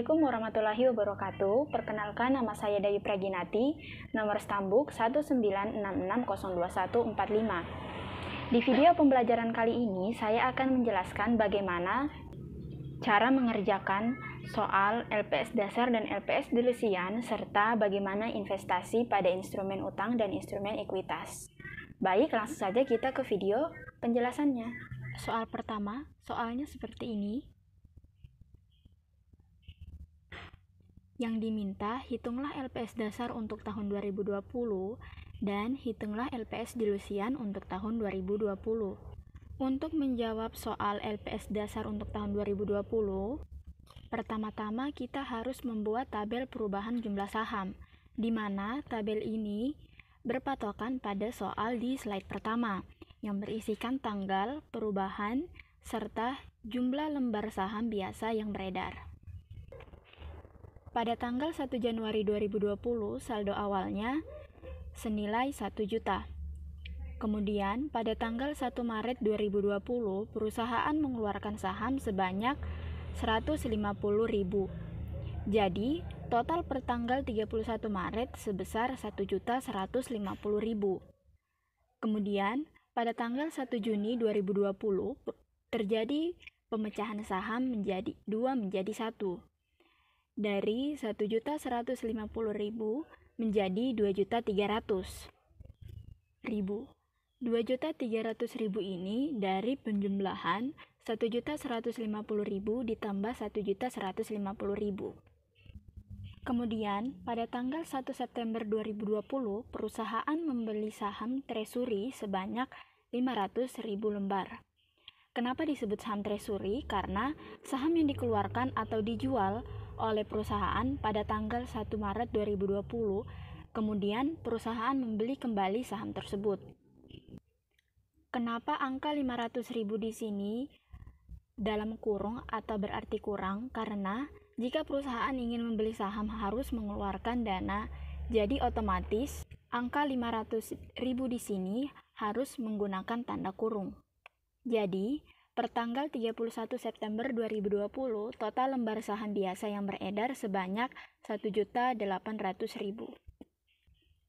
Assalamualaikum warahmatullahi wabarakatuh. Perkenalkan, nama saya Dayu Praginati, nomor stambuk 196602145. Di video pembelajaran kali ini, saya akan menjelaskan bagaimana cara mengerjakan soal LPS dasar dan LPS delusian, serta bagaimana investasi pada instrumen utang dan instrumen ekuitas. Baik, langsung saja kita ke video penjelasannya. Soal pertama, soalnya seperti ini. Yang diminta, hitunglah LPS dasar untuk tahun 2020 dan hitunglah LPS delusian untuk tahun 2020. Untuk menjawab soal LPS dasar untuk tahun 2020, pertama-tama kita harus membuat tabel perubahan jumlah saham, di mana tabel ini berpatokan pada soal di slide pertama, yang berisikan tanggal, perubahan, serta jumlah lembar saham biasa yang beredar. Pada tanggal 1 Januari 2020, saldo awalnya senilai 1 juta. Kemudian, pada tanggal 1 Maret 2020, perusahaan mengeluarkan saham sebanyak 150.000. Jadi, total per tanggal 31 Maret sebesar 1.150.000. Kemudian, pada tanggal 1 Juni 2020, terjadi pemecahan saham menjadi 1. Dari 1.150.000 menjadi 2.300.000. 2.300.000 ini dari penjumlahan 1.150.000 ditambah 1.150.000. Kemudian, pada tanggal 1 September 2020, perusahaan membeli saham treasury sebanyak 500.000 lembar. Kenapa disebut saham treasury? Karena saham yang dikeluarkan atau dijual oleh perusahaan pada tanggal 1 Maret 2020, kemudian perusahaan membeli kembali saham tersebut. Kenapa angka 500.000 di sini dalam kurung atau berarti kurang? Karena jika perusahaan ingin membeli saham harus mengeluarkan dana, jadi otomatis angka 500.000 di sini harus menggunakan tanda kurung. Jadi, per tanggal 31 September 2020, total lembar saham biasa yang beredar sebanyak 1.800.000.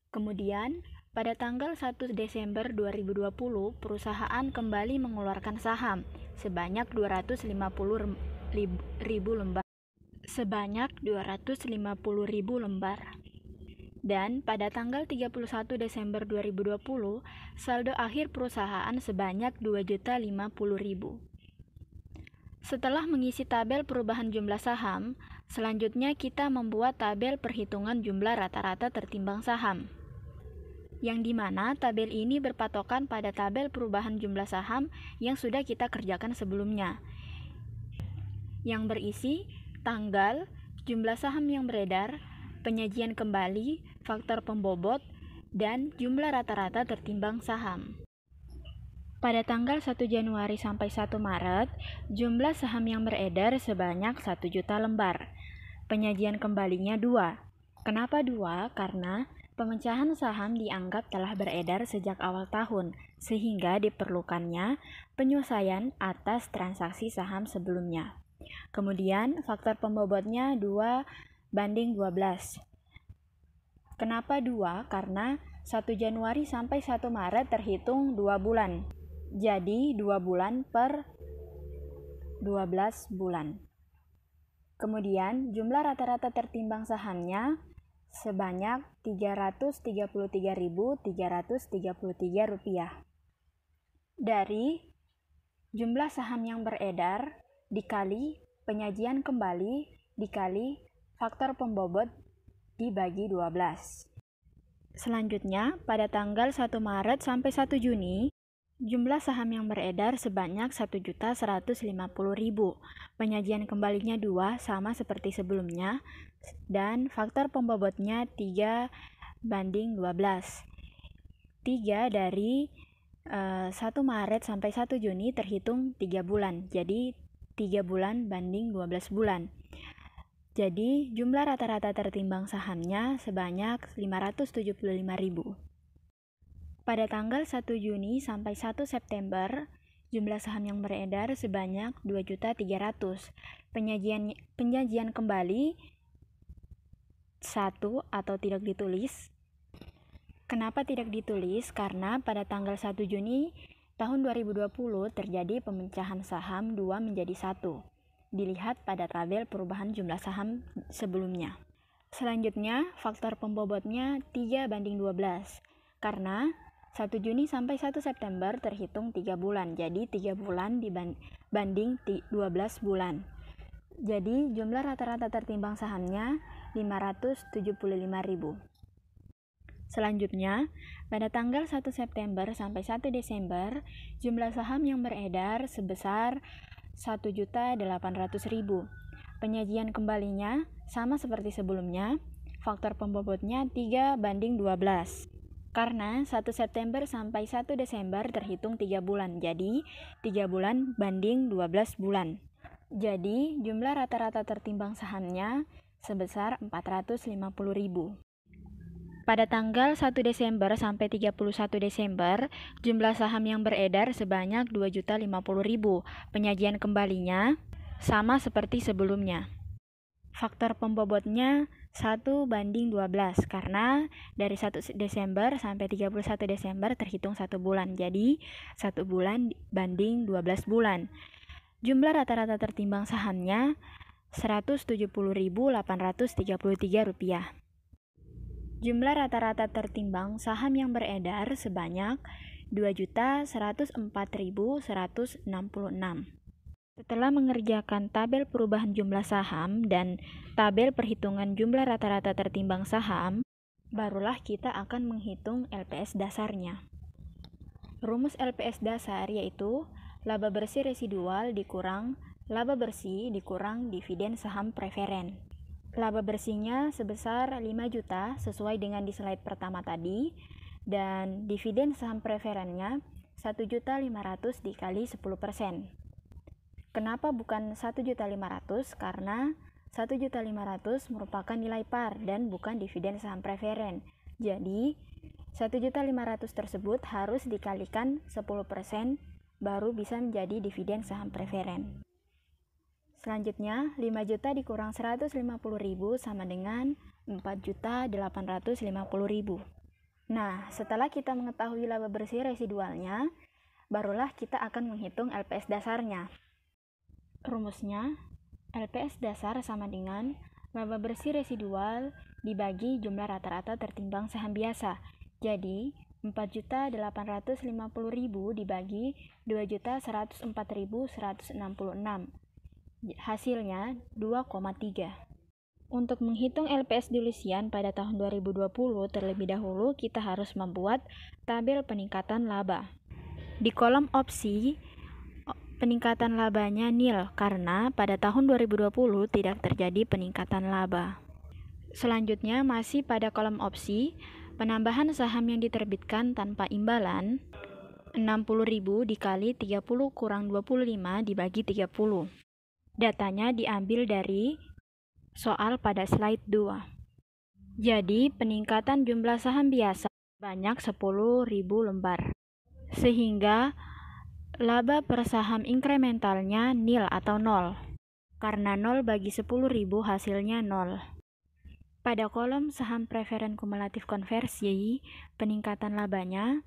Kemudian, pada tanggal 1 Desember 2020, perusahaan kembali mengeluarkan saham sebanyak 250.000 lembar. Dan pada tanggal 31 Desember 2020, saldo akhir perusahaan sebanyak 2.050.000. Setelah mengisi tabel perubahan jumlah saham, selanjutnya kita membuat tabel perhitungan jumlah rata-rata tertimbang saham, yang dimana tabel ini berpatokan pada tabel perubahan jumlah saham yang sudah kita kerjakan sebelumnya, yang berisi tanggal, jumlah saham yang beredar, penyajian kembali, faktor pembobot, dan jumlah rata-rata tertimbang saham. Pada tanggal 1 Januari sampai 1 Maret, jumlah saham yang beredar sebanyak 1 juta lembar. Penyajian kembalinya 2. Kenapa 2? Karena pemecahan saham dianggap telah beredar sejak awal tahun, sehingga diperlukannya penyelesaian atas transaksi saham sebelumnya. Kemudian, faktor pembobotnya 2:12. Kenapa 2? Karena 1 Januari sampai 1 Maret terhitung 2 bulan. Jadi 2 bulan per 12 bulan. Kemudian jumlah rata-rata tertimbang sahamnya sebanyak Rp333.333 dari jumlah saham yang beredar dikali penyajian kembali dikali faktor pembobot dibagi 12. Selanjutnya, pada tanggal 1 Maret sampai 1 Juni, jumlah saham yang beredar sebanyak 1.150.000. Penyajian kembalinya 2 sama seperti sebelumnya, dan faktor pembobotnya 3:12. 3 dari 1 Maret sampai 1 Juni terhitung 3 bulan, jadi 3 bulan banding 12 bulan. Jadi, jumlah rata-rata tertimbang sahamnya sebanyak 575.000. Pada tanggal 1 Juni sampai 1 September, Jumlah saham yang beredar sebanyak 2.300.000. Penyajian kembali 1 atau tidak ditulis. Kenapa tidak ditulis? Karena pada tanggal 1 Juni tahun 2020 terjadi pemecahan saham 2 menjadi 1. Dilihat pada tabel perubahan jumlah saham sebelumnya. Selanjutnya, faktor pembobotnya 3:12. Karena 1 Juni sampai 1 September terhitung 3 bulan. Jadi 3 bulan dibanding 12 bulan. Jadi jumlah rata-rata tertimbang sahamnya 575.000. Selanjutnya, pada tanggal 1 September sampai 1 Desember, jumlah saham yang beredar sebesar 1.800.000. Penyajian kembalinya sama seperti sebelumnya, faktor pembobotnya 3:12. Karena 1 September sampai 1 Desember terhitung 3 bulan, jadi 3 bulan banding 12 bulan. Jadi jumlah rata-rata tertimbang sahamnya sebesar 450.000. Pada tanggal 1 Desember sampai 31 Desember, jumlah saham yang beredar sebanyak 2.050.000. Penyajian kembalinya sama seperti sebelumnya. Faktor pembobotnya 1:12 karena dari 1 Desember sampai 31 Desember terhitung 1 bulan. Jadi 1 bulan banding 12 bulan. Jumlah rata-rata tertimbang sahamnya Rp170.833. Jumlah rata-rata tertimbang saham yang beredar sebanyak 2.104.166. Setelah mengerjakan tabel perubahan jumlah saham dan tabel perhitungan jumlah rata-rata tertimbang saham, barulah kita akan menghitung LPS dasarnya. Rumus LPS dasar yaitu laba bersih residual dikurang laba bersih dikurang dividen saham preferen. Laba bersihnya sebesar 5 juta sesuai dengan di slide pertama tadi, dan dividen saham preferennya 1.500.000 dikali 10%. Kenapa bukan 1.500.000? Karena 1.500.000 merupakan nilai par dan bukan dividen saham preferen. Jadi 1.500.000 tersebut harus dikalikan 10% baru bisa menjadi dividen saham preferen. Selanjutnya, 5 juta dikurang 150.000 sama dengan 4.850.000. Nah, setelah kita mengetahui laba bersih residualnya, barulah kita akan menghitung LPS dasarnya. Rumusnya, LPS dasar sama dengan laba bersih residual dibagi jumlah rata-rata tertimbang saham biasa. Jadi, 4.850.000 dibagi 2.104.166. Hasilnya 2,3. Untuk menghitung LPS dilusian pada tahun 2020, terlebih dahulu kita harus membuat tabel peningkatan laba. Di kolom opsi, peningkatan labanya nil karena pada tahun 2020 tidak terjadi peningkatan laba. Selanjutnya masih pada kolom opsi, penambahan saham yang diterbitkan tanpa imbalan 60.000 dikali 30 kurang 25 dibagi 30. Datanya diambil dari soal pada slide 2. Jadi peningkatan jumlah saham biasa banyak 10.000 lembar. Sehingga laba per saham inkrementalnya nil atau 0. Karena 0 bagi 10.000 hasilnya 0. Pada kolom saham preferen kumulatif konversi, peningkatan labanya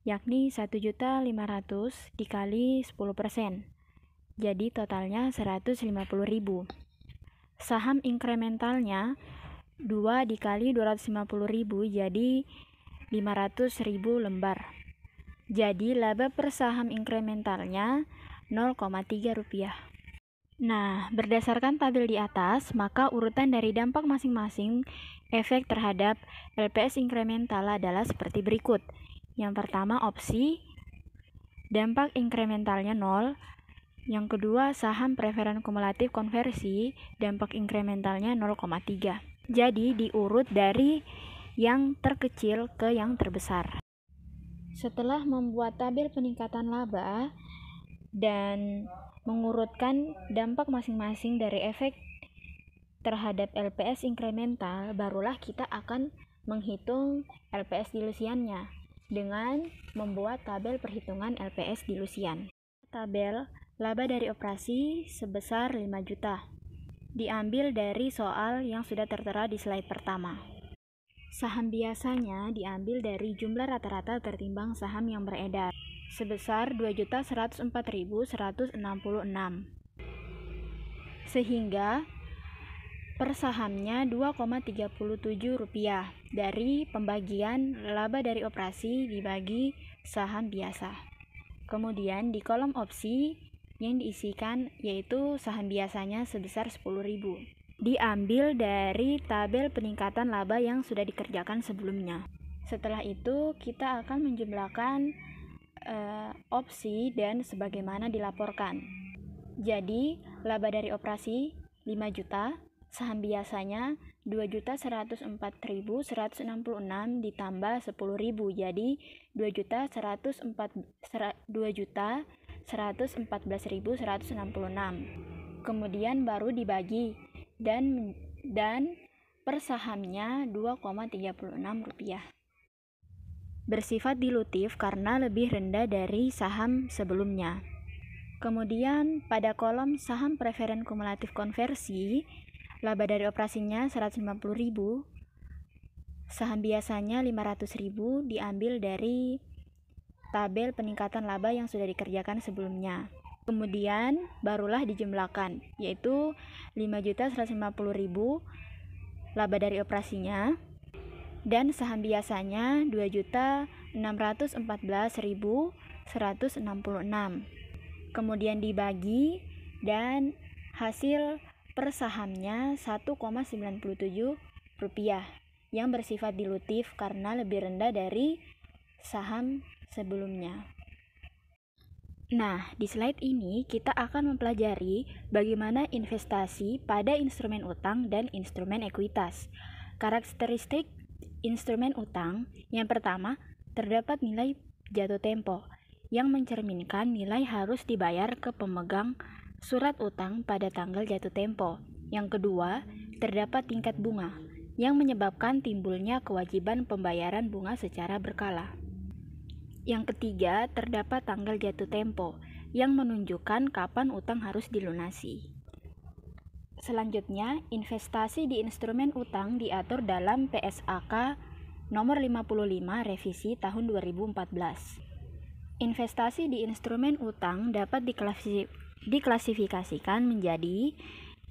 yakni 1.500.000 dikali 10%. Jadi totalnya 150.000. Saham inkrementalnya 2 dikali 250.000 jadi 500.000 lembar. Jadi laba per saham inkrementalnya 0,3 rupiah. Nah, berdasarkan tabel di atas, maka urutan dari dampak masing-masing efek terhadap LPS inkremental adalah seperti berikut. Yang pertama opsi, dampak inkrementalnya 0. Yang kedua saham preferen kumulatif konversi, dampak inkrementalnya 0,3. Jadi diurut dari yang terkecil ke yang terbesar. Setelah membuat tabel peningkatan laba dan mengurutkan dampak masing-masing dari efek terhadap LPS inkremental, barulah kita akan menghitung LPS dilusiannya dengan membuat tabel perhitungan LPS dilusian. tabel laba dari operasi sebesar 5 juta. Diambil dari soal yang sudah tertera di slide pertama. Saham biasanya diambil dari jumlah rata-rata tertimbang saham yang beredar sebesar 2.104.166. Sehingga per sahamnya Rp2,37 dari pembagian laba dari operasi dibagi saham biasa. Kemudian di kolom opsi yang diisikan yaitu saham biasanya sebesar 10.000. Diambil dari tabel peningkatan laba yang sudah dikerjakan sebelumnya. Setelah itu kita akan menjumlahkan opsi dan sebagaimana dilaporkan. Jadi laba dari operasi 5 juta, saham biasanya 2.104.166 ditambah 10.000 jadi 2.114.166. Kemudian baru dibagi dan per sahamnya Rp2,36. Bersifat dilutif karena lebih rendah dari saham sebelumnya. Kemudian pada kolom saham preferen kumulatif konversi, laba dari operasinya 150.000, saham biasanya 500.000 diambil dari tabel peningkatan laba yang sudah dikerjakan sebelumnya. Kemudian barulah dijumlahkan, yaitu 5.150.000 laba dari operasinya dan saham biasanya 2.614.166. Kemudian dibagi dan hasil per sahamnya Rp1,97 yang bersifat dilutif karena lebih rendah dari saham sebelumnya. Nah, di slide ini kita akan mempelajari bagaimana investasi pada instrumen utang dan instrumen ekuitas. Karakteristik instrumen utang yang pertama, terdapat nilai jatuh tempo yang mencerminkan nilai harus dibayar ke pemegang surat utang pada tanggal jatuh tempo. Yang kedua, terdapat tingkat bunga yang menyebabkan timbulnya kewajiban pembayaran bunga secara berkala. Yang ketiga, terdapat tanggal jatuh tempo yang menunjukkan kapan utang harus dilunasi. Selanjutnya, investasi di instrumen utang diatur dalam PSAK nomor 55 revisi tahun 2014. Investasi di instrumen utang dapat diklasifikasikan menjadi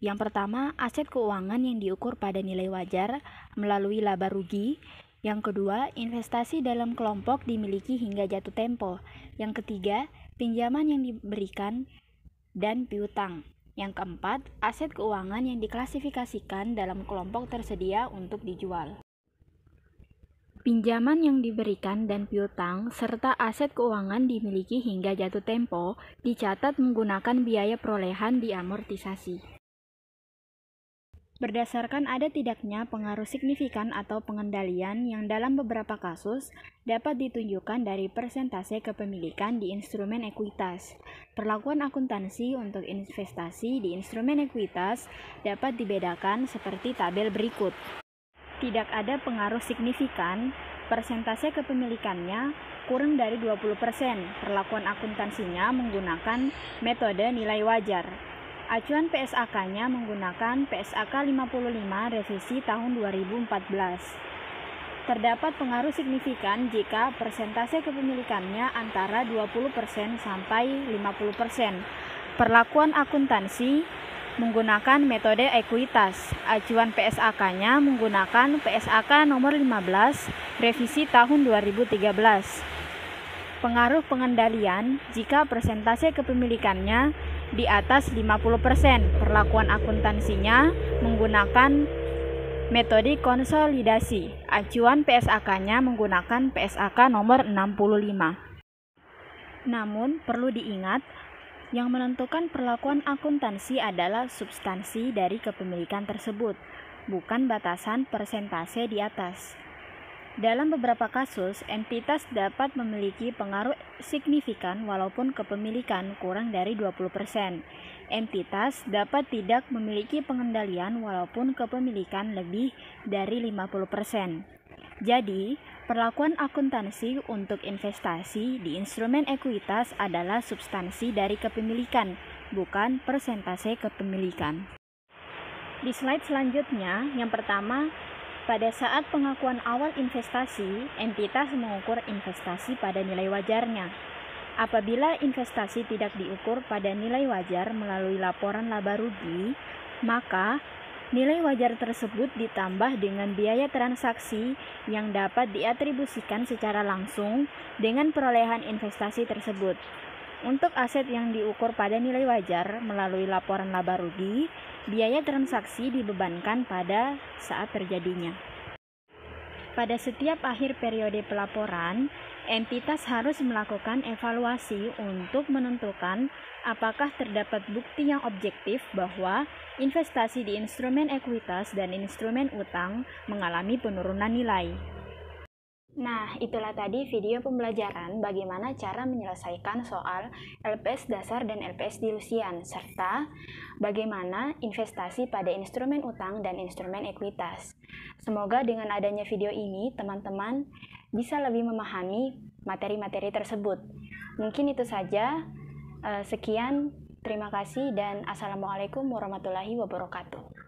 yang pertama, aset keuangan yang diukur pada nilai wajar melalui laba rugi. Yang kedua, investasi dalam kelompok dimiliki hingga jatuh tempo. Yang ketiga, pinjaman yang diberikan dan piutang. Yang keempat, aset keuangan yang diklasifikasikan dalam kelompok tersedia untuk dijual. Pinjaman yang diberikan dan piutang serta aset keuangan dimiliki hingga jatuh tempo dicatat menggunakan biaya perolehan diamortisasi. Berdasarkan ada tidaknya pengaruh signifikan atau pengendalian yang dalam beberapa kasus dapat ditunjukkan dari persentase kepemilikan di instrumen ekuitas. Perlakuan akuntansi untuk investasi di instrumen ekuitas dapat dibedakan seperti tabel berikut. Tidak ada pengaruh signifikan, persentase kepemilikannya kurang dari 20%. Perlakuan akuntansinya menggunakan metode nilai wajar. Acuan PSAK-nya menggunakan PSAK 55 revisi tahun 2014. Terdapat pengaruh signifikan jika persentase kepemilikannya antara 20% sampai 50%. Perlakuan akuntansi menggunakan metode ekuitas. Acuan PSAK-nya menggunakan PSAK nomor 15 revisi tahun 2013. Pengaruh pengendalian jika persentase kepemilikannya di atas 50%. Perlakuan akuntansinya menggunakan metode konsolidasi. Acuan PSAK-nya menggunakan PSAK nomor 65. Namun, perlu diingat, yang menentukan perlakuan akuntansi adalah substansi dari kepemilikan tersebut, bukan batasan persentase di atas. Dalam beberapa kasus, entitas dapat memiliki pengaruh signifikan walaupun kepemilikan kurang dari 20%. Entitas dapat tidak memiliki pengendalian walaupun kepemilikan lebih dari 50%. Jadi, Perlakuan akuntansi untuk investasi di instrumen ekuitas adalah substansi dari kepemilikan, bukan persentase kepemilikan. Di slide selanjutnya, yang pertama, pada saat pengakuan awal investasi, entitas mengukur investasi pada nilai wajarnya. Apabila investasi tidak diukur pada nilai wajar melalui laporan laba rugi, maka nilai wajar tersebut ditambah dengan biaya transaksi yang dapat diatribusikan secara langsung dengan perolehan investasi tersebut. Untuk aset yang diukur pada nilai wajar melalui laporan laba rugi, biaya transaksi dibebankan pada saat terjadinya. Pada setiap akhir periode pelaporan, entitas harus melakukan evaluasi untuk menentukan apakah terdapat bukti yang objektif bahwa investasi di instrumen ekuitas dan instrumen utang mengalami penurunan nilai. Nah, itulah tadi video pembelajaran bagaimana cara menyelesaikan soal LPS dasar dan LPS dilusian, serta bagaimana investasi pada instrumen utang dan instrumen ekuitas. Semoga dengan adanya video ini, teman-teman bisa lebih memahami materi-materi tersebut. Mungkin itu saja. Sekian, terima kasih dan Assalamualaikum warahmatullahi wabarakatuh.